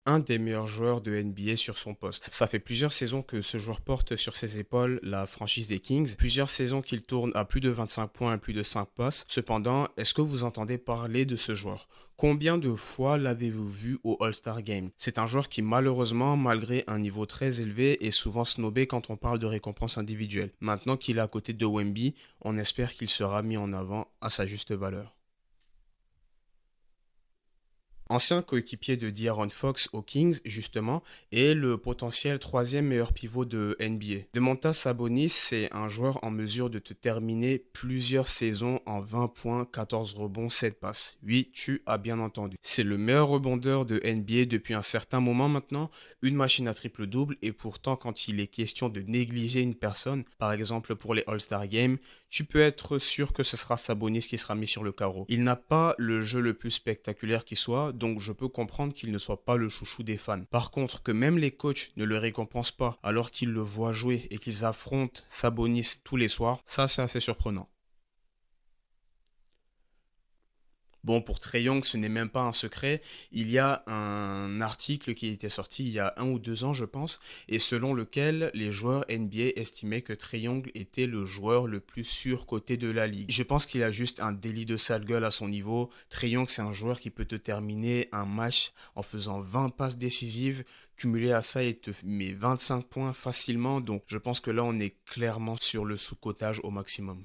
un des meilleurs joueurs de NBA sur son poste. Ça fait plusieurs saisons que ce joueur porte sur ses épaules la franchise des Kings, plusieurs saisons qu'il tourne à plus de 25 points et plus de 5 passes. Cependant, est-ce que vous entendez parler de ce joueur? Combien de fois l'avez-vous vu au All-Star Game? C'est un joueur qui malheureusement, malgré un niveau très élevé, est souvent snobé quand on parle de récompenses individuelles. Maintenant qu'il est à côté de Wemby, on espère qu'il sera mis en avant à sa juste valeur. Ancien coéquipier de De'Aaron Fox aux Kings, justement, et le potentiel troisième meilleur pivot de NBA. Domantas Sabonis, c'est un joueur en mesure de te terminer plusieurs saisons en 20 points, 14 rebonds, 7 passes. Oui, tu as bien entendu. C'est le meilleur rebondeur de NBA depuis un certain moment maintenant, une machine à triple-double, et pourtant quand il est question de négliger une personne, par exemple pour les All-Star Games, tu peux être sûr que ce sera Sabonis qui sera mis sur le carreau. Il n'a pas le jeu le plus spectaculaire qui soit, donc je peux comprendre qu'il ne soit pas le chouchou des fans. Par contre, que même les coachs ne le récompensent pas alors qu'ils le voient jouer et qu'ils affrontent Sabonis tous les soirs, ça c'est assez surprenant. Bon, pour Trae Young, ce n'est même pas un secret. Il y a un article qui était sorti il y a 1 ou 2 ans, je pense, et selon lequel les joueurs NBA estimaient que Trae Young était le joueur le plus surcoté de la ligue. Je pense qu'il a juste un délit de sale gueule à son niveau. Trae Young, c'est un joueur qui peut te terminer un match en faisant 20 passes décisives. Cumulé à ça, il te met 25 points facilement. Donc, je pense que là, on est clairement sur le sous-cotage au maximum.